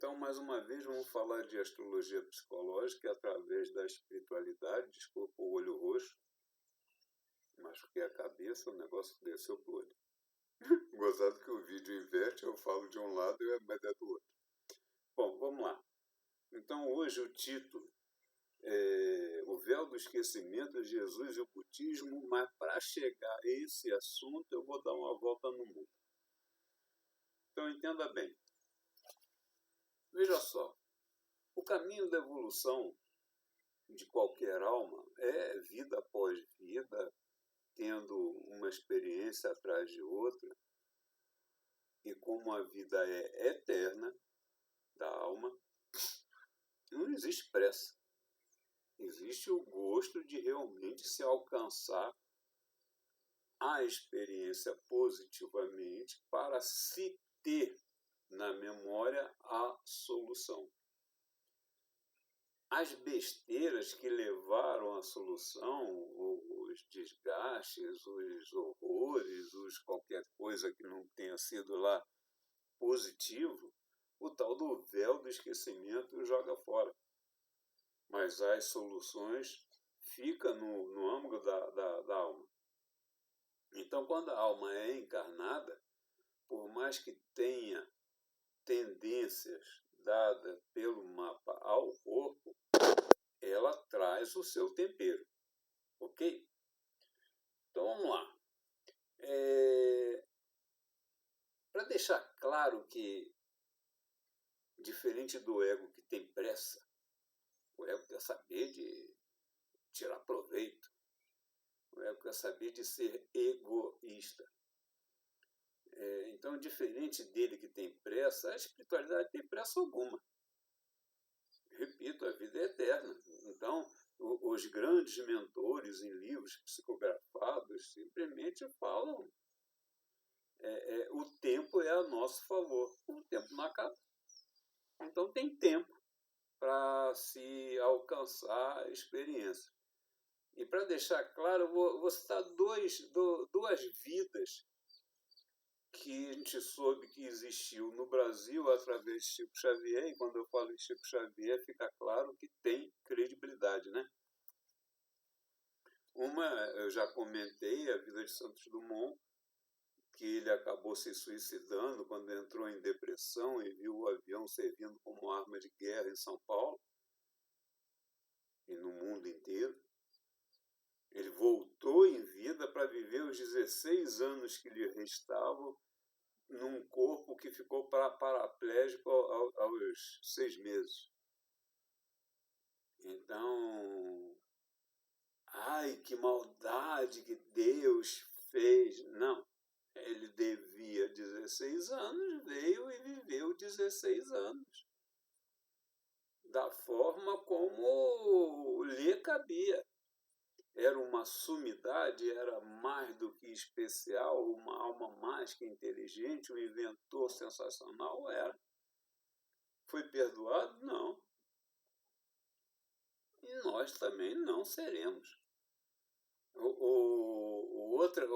Então, mais uma vez, vamos falar de astrologia psicológica através da espiritualidade. Desculpa o olho roxo, machuquei a cabeça, o negócio desceu pro olho. Gozado que o vídeo inverte, eu falo de um lado e a média é do outro. Bom, vamos lá. Então, hoje o título é O Véu do Esquecimento, Jesus e o Budismo, mas para chegar a esse assunto eu vou dar uma volta no mundo. Então, entenda bem. Veja só, o caminho da evolução de qualquer alma é vida após vida, tendo uma experiência atrás de outra, e como a vida é eterna da alma, não existe pressa. Existe o gosto de realmente se alcançar a experiência positivamente para se ter na memória a solução. As besteiras que levaram à solução, os desgastes, os horrores, os qualquer coisa que não tenha sido lá positivo, o tal do véu do esquecimento joga fora. Mas as soluções ficam no âmago da alma. Então, quando a alma é encarnada, por mais que tenha tendências dadas pelo mapa ao corpo, ela traz o seu tempero, ok? Então vamos lá. Para deixar claro que, diferente do ego que tem pressa, o ego quer saber de tirar proveito, o ego quer saber de ser egoísta. Então, diferente dele que tem pressa, a espiritualidade tem pressa alguma. Repito, a vida é eterna. Então, os grandes mentores em livros psicografados simplesmente falam o tempo é a nosso favor. O tempo não acaba. Então, tem tempo para se alcançar a experiência. E para deixar claro, eu vou citar duas vidas que a gente soube que existiu no Brasil através de Chico Xavier, e quando eu falo em Chico Xavier, fica claro que tem credibilidade, né? Uma, eu já comentei, a vida de Santos Dumont, que ele acabou se suicidando quando entrou em depressão e viu o avião servindo como arma de guerra em São Paulo e no mundo inteiro. Ele voltou em vida para viver os 16 anos que lhe restavam num corpo que ficou paraplégico aos 6 meses. Então, ai, que maldade que Deus fez. Não, ele devia 16 anos, veio e viveu 16 anos. Da forma como lhe cabia. Era uma sumidade, era mais do que especial, uma alma mais que inteligente, um inventor sensacional, era. Foi perdoado? Não. E nós também não seremos. Outra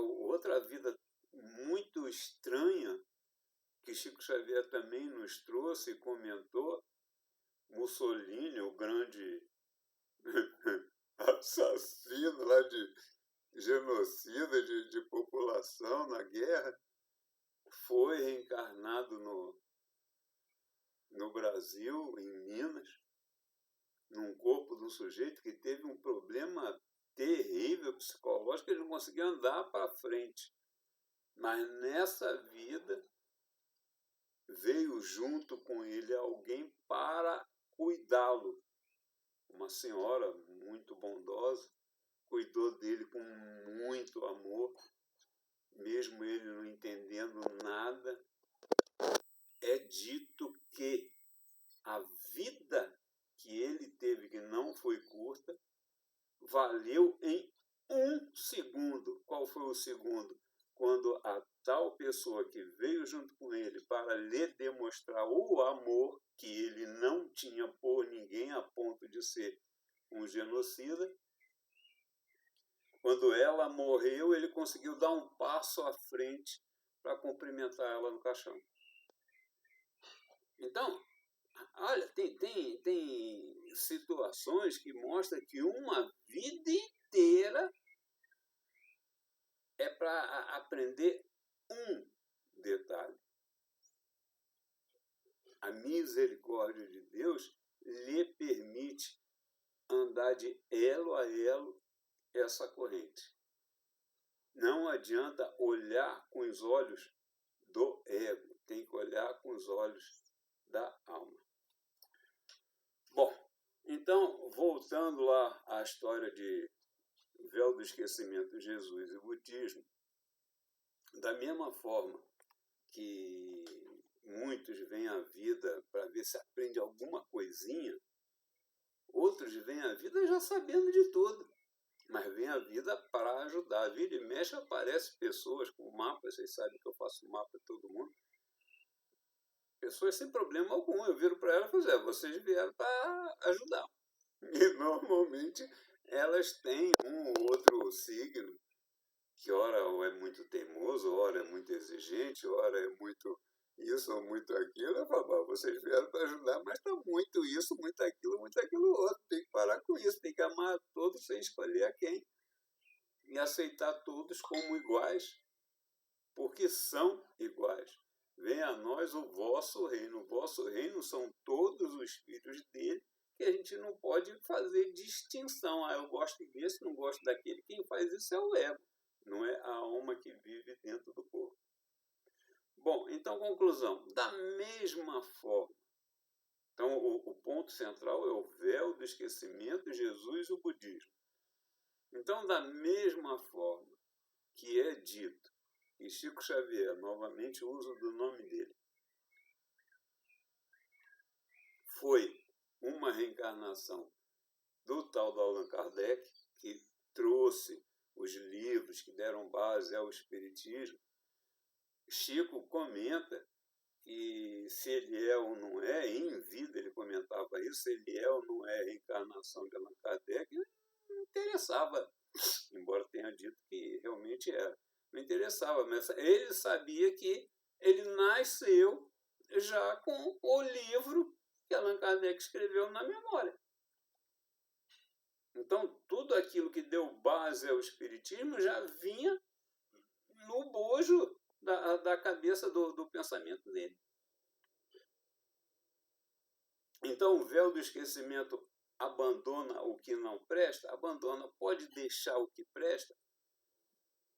vida muito estranha que Chico Xavier também nos trouxe e comentou, Mussolini, o grande assassino lá de genocida de população na guerra, foi reencarnado no Brasil, em Minas, num corpo de um sujeito que teve um problema terrível psicológico, ele não conseguia andar para frente. Mas nessa vida veio junto com ele alguém para cuidá-lo. Uma senhora muito bondosa, cuidou dele com muito amor, mesmo ele não entendendo nada. É dito que a vida que ele teve, que não foi curta, valeu em 1 segundo. Qual foi o segundo? Quando a tal pessoa que veio junto com ele para lhe demonstrar o amor que ele não tinha por ninguém a ponto de ser um genocida, quando ela morreu, ele conseguiu dar um passo à frente para cumprimentar ela no caixão. Então, Olha, tem situações que mostram que uma vida inteira é para aprender um detalhe. A misericórdia de Deus lhe permite andar de elo a elo essa corrente. Não adianta olhar com os olhos do ego, tem que olhar com os olhos da alma. Bom, então, voltando lá à história de véu do esquecimento, Jesus e o budismo, da mesma forma que muitos vêm à vida para ver se aprende alguma coisinha, outros vêm à vida já sabendo de tudo, mas vêm à vida para ajudar. Vira e mexe aparecem pessoas com mapas, vocês sabem que eu faço mapa de todo mundo, pessoas sem problema algum. Eu viro para elas e falo, vocês vieram para ajudar. E normalmente elas têm um ou outro signo, que ora é muito teimoso, ora é muito exigente, ora é muito isso ou muito aquilo. Eu falo, vocês vieram para ajudar, mas está muito isso, muito aquilo outro. Tem que parar com isso, tem que amar todos sem escolher a quem. E aceitar todos como iguais, porque são iguais. Venha a nós o vosso reino. O vosso reino são todos os filhos dele, que a gente não pode fazer distinção. Eu gosto desse, não gosto daquele. Quem faz isso é o ego, não é a alma que vive dentro do corpo. Bom, então, conclusão. Da mesma forma, então o ponto central é o véu do esquecimento, Jesus e o budismo. Então, da mesma forma que é dito, e Chico Xavier, novamente o uso do nome dele, foi uma reencarnação do tal do Allan Kardec, que trouxe os livros que deram base ao Espiritismo. Chico comenta que se ele é ou não é, em vida ele comentava isso, se ele é ou não é reencarnação de Allan Kardec, não interessava, embora tenha dito que realmente era. Não interessava, mas ele sabia que ele nasceu já com o livro que Allan Kardec escreveu na memória. Então, tudo aquilo que deu base ao Espiritismo já vinha no bojo da cabeça do pensamento dele. Então, o véu do esquecimento abandona o que não presta? Abandona. Pode deixar o que presta?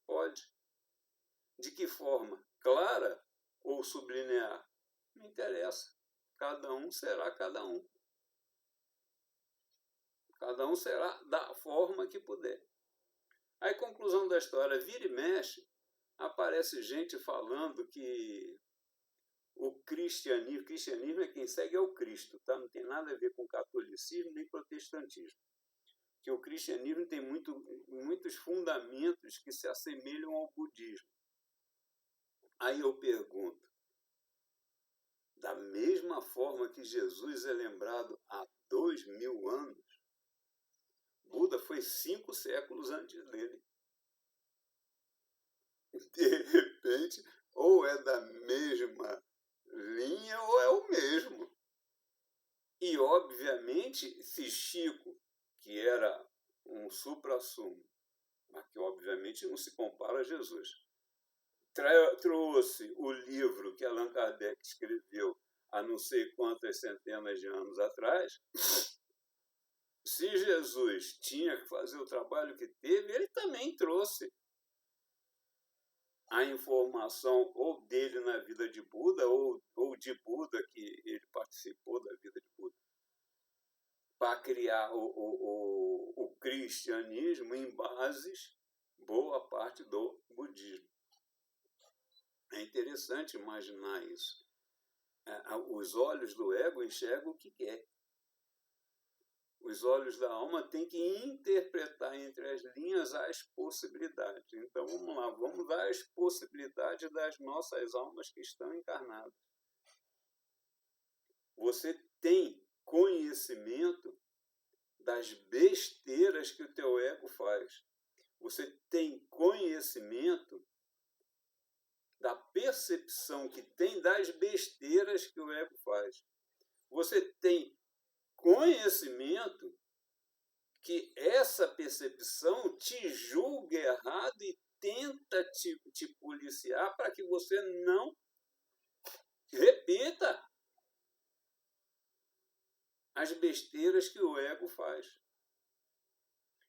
Pode. De que forma? Clara ou sublinear? Não interessa. Cada um será cada um. Cada um será da forma que puder. Aí, conclusão da história, vira e mexe, aparece gente falando que o cristianismo é quem segue é o Cristo, tá? Não tem nada a ver com catolicismo nem protestantismo. Que o cristianismo tem muitos fundamentos que se assemelham ao budismo. Aí eu pergunto, da mesma forma que Jesus é lembrado há 2000 anos, Buda foi 5 séculos antes dele. De repente, ou é da mesma linha ou é o mesmo. E, obviamente, se Chico, que era um supra-sumo, mas que obviamente não se compara a Jesus, trouxe o livro que Allan Kardec escreveu há não sei quantas centenas de anos atrás, se Jesus tinha que fazer o trabalho que teve, ele também trouxe a informação ou dele na vida de Buda, ou de Buda, que ele participou da vida de Buda, para criar o cristianismo em bases, boa parte do budismo. É interessante imaginar isso. Os olhos do ego enxergam o que quer. Os olhos da alma têm que interpretar entre as linhas as possibilidades. Então, vamos lá, vamos dar as possibilidades das nossas almas que estão encarnadas. Você tem conhecimento das besteiras que o teu ego faz. Você tem conhecimento da percepção que tem das besteiras que o ego faz. você tem conhecimento que essa percepção te julga errado e tenta te policiar para que você não repita as besteiras que o ego faz.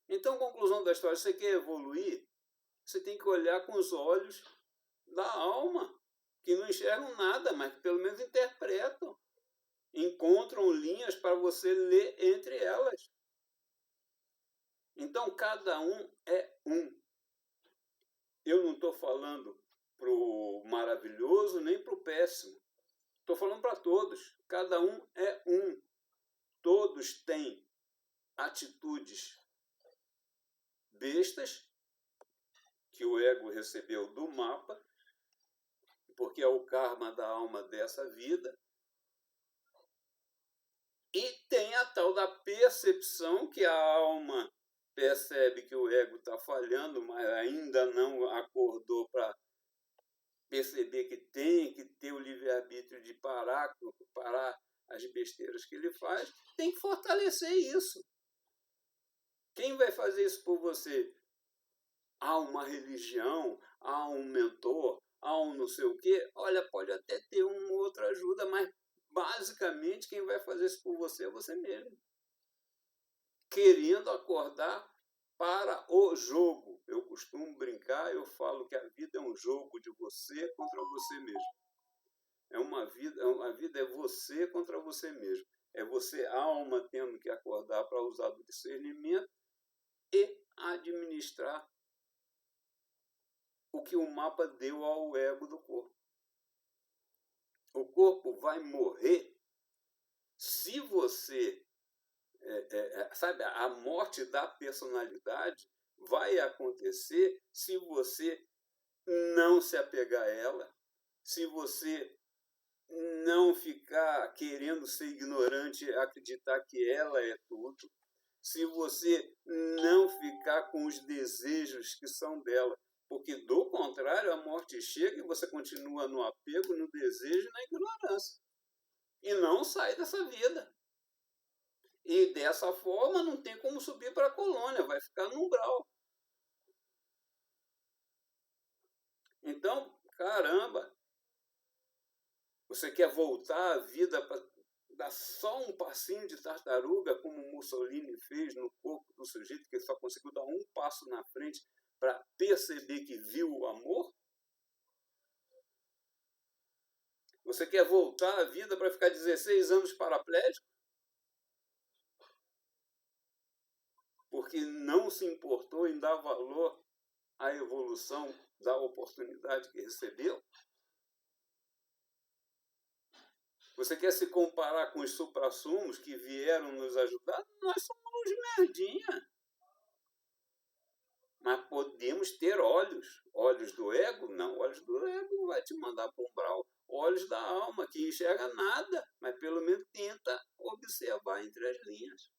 Então, conclusão da história, você quer evoluir, você tem que olhar com os olhos da alma, que não enxergam nada, mas que pelo menos interpretam. Encontram linhas para você ler entre elas. Então, cada um é um. Eu não estou falando para o maravilhoso nem para o péssimo. Estou falando para todos. Cada um é um. Todos têm atitudes bestas que o ego recebeu do mapa, porque é o karma da alma dessa vida. E tem a tal da percepção que a alma percebe que o ego está falhando, mas ainda não acordou para perceber que tem que ter o livre-arbítrio de parar as besteiras que ele faz. Tem que fortalecer isso. Quem vai fazer isso por você? Há uma religião, há um mentor, há um não sei o quê. Olha, pode até ter uma outra ajuda, mas basicamente quem vai fazer isso por você é você mesmo. Querendo acordar para o jogo. Eu costumo brincar, eu falo que a vida é um jogo de você contra você mesmo. A vida é você contra você mesmo. É você, alma, tendo que acordar para usar do discernimento e administrar o que o mapa deu ao ego do corpo. O corpo vai morrer se você... sabe, a morte da personalidade vai acontecer se você não se apegar a ela, se você não ficar querendo ser ignorante e acreditar que ela é tudo, se você não ficar com os desejos que são dela. Porque, do contrário, a morte chega e você continua no apego, no desejo e na ignorância. E não sai dessa vida. E dessa forma não tem como subir para a colônia, vai ficar no umbral. Então, caramba, você quer voltar à vida para dar só um passinho de tartaruga, como Mussolini fez no corpo do sujeito, que só conseguiu dar um passo na frente para perceber que viu o amor? Você quer voltar à vida para ficar 16 anos paraplégico? Porque não se importou em dar valor à evolução da oportunidade que recebeu? Você quer se comparar com os suprassumos que vieram nos ajudar? Nós somos uns merdinha. Mas podemos ter olhos. Olhos do ego? Não, olhos do ego vai te mandar para o umbral. Olhos da alma, que enxerga nada, mas pelo menos tenta observar entre as linhas.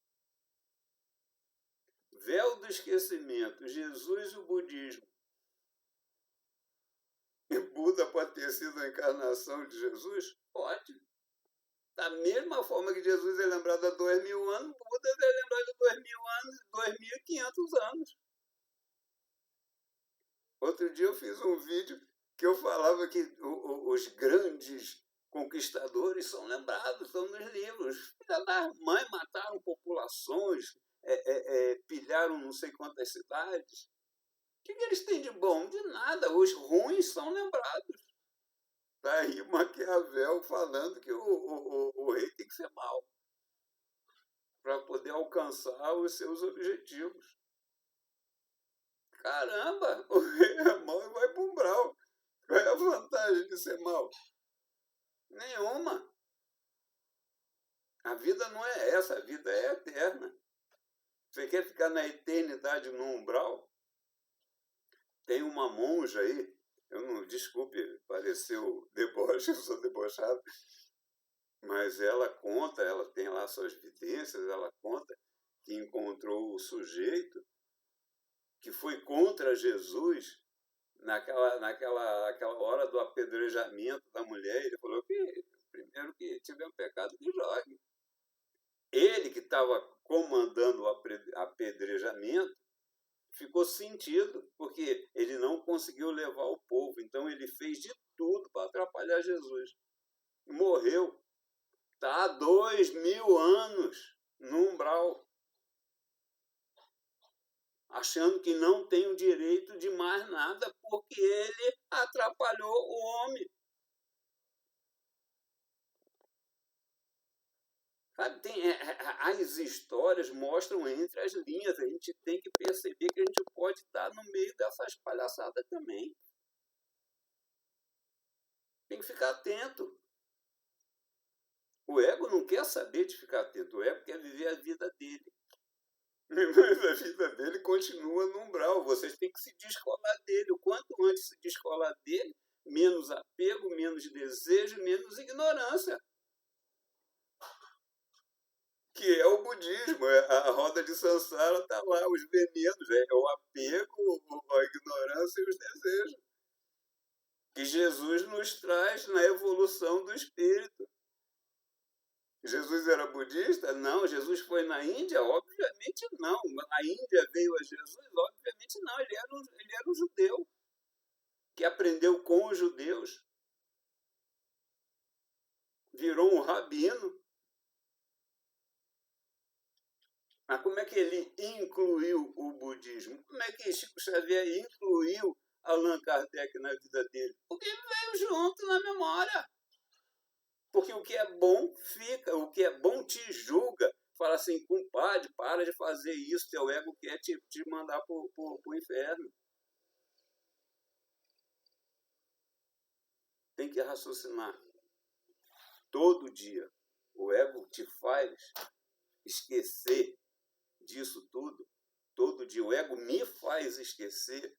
Véu do esquecimento, Jesus e o budismo. E Buda pode ter sido a encarnação de Jesus? Pode. Da mesma forma que Jesus é lembrado há 2000 anos, Buda é lembrado há 2000 anos, 2500 anos. Outro dia eu fiz um vídeo que eu falava que os grandes conquistadores são lembrados, estão nos livros. Filha da mãe, mataram populações, pilharam não sei quantas cidades. O que eles têm de bom? De nada. Os ruins são lembrados. Daí Maquiavel falando que o rei tem que ser mau para poder alcançar os seus objetivos. Caramba, o rei é mau e vai para o umbral. Qual é a vantagem de ser mau? Nenhuma. A vida não é essa, a vida é eterna. Você quer ficar na eternidade no umbral? Tem uma monja aí, desculpe, pareceu deboche, eu sou debochado, mas ela conta, ela tem lá suas evidências, ela conta que encontrou o sujeito que foi contra Jesus naquela hora do apedrejamento da mulher. Ele falou que primeiro que tiver um pecado que jogue. Ele que estava comandando o apedrejamento ficou sentido, porque ele não conseguiu levar o povo. Então ele fez de tudo para atrapalhar Jesus. Morreu. Está há 2000 anos no umbral, achando que não tem o direito de mais nada, porque ele atrapalhou o homem. Sabe, as histórias mostram entre as linhas. A gente tem que perceber que a gente pode estar no meio dessas palhaçadas também. Tem que ficar atento. O ego não quer saber de ficar atento. O ego quer viver a vida dele. Mas a vida dele continua no umbral. Vocês têm que se descolar dele. O quanto antes se descolar dele, menos apego, menos desejo, menos ignorância. Que é o budismo. A roda de Sansara está lá, os venenos. É o apego, a ignorância e os desejos. Que Jesus nos traz na evolução do espírito. Jesus era budista? Não. Jesus foi na Índia? Obviamente não. A Índia veio a Jesus? Obviamente não. Ele era um judeu que aprendeu com os judeus. Virou um rabino. Mas como é que ele incluiu o budismo? Como é que Chico Xavier incluiu Allan Kardec na vida dele? Porque ele veio junto na memória. Porque o que é bom fica, o que é bom te julga. Fala assim, compadre, para de fazer isso, teu ego quer te mandar para o inferno. Tem que raciocinar. Todo dia. O ego te faz esquecer disso tudo. Todo dia. O ego me faz esquecer.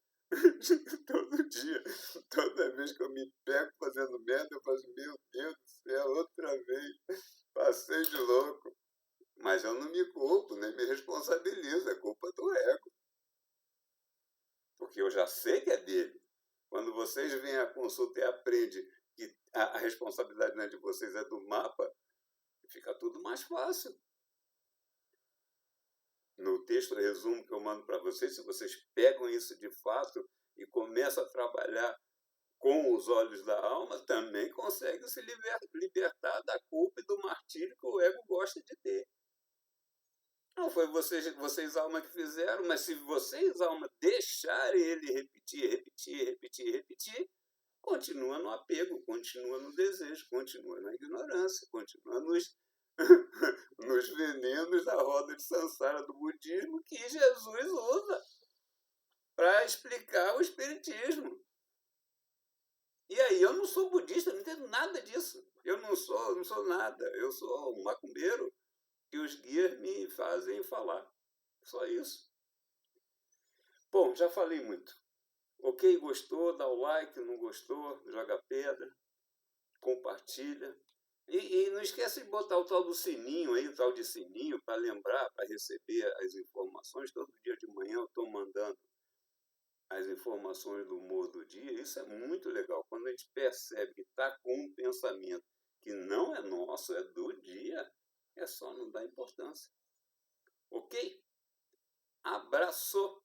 Todo dia. Toda vez que eu me pego fazendo merda, eu falo, meu Deus do céu, outra vez. Passei de louco. Mas eu não me culpo, nem me responsabilizo. É culpa do ego. Porque eu já sei que é dele. Quando vocês vêm à consulta e aprendem que a responsabilidade não é de vocês, é do mapa, fica tudo mais fácil. No texto resumo que eu mando para vocês, se vocês pegam isso de fato e começam a trabalhar com os olhos da alma, também conseguem se libertar da culpa e do martírio que o ego gosta de ter. Não foi vocês alma, que fizeram, mas se vocês, alma, deixarem ele repetir, continua no apego, continua no desejo, continua na ignorância, continua nos venenos da roda de Sansara do budismo que Jesus usa para explicar o espiritismo. E aí, eu não sou budista, não entendo nada disso. Eu não sou nada. Eu sou um macumbeiro que os guias me fazem falar. Só isso. Bom, já falei muito. Ok, gostou, dá o like, não gostou, joga pedra, compartilha. E não esquece de botar o tal do sininho aí, o tal de sininho, para lembrar, para receber as informações. Todo dia de manhã eu estou mandando as informações do humor do dia. Isso é muito legal. Quando a gente percebe que está com um pensamento que não é nosso, é do dia, é só não dar importância. Ok? Abraço!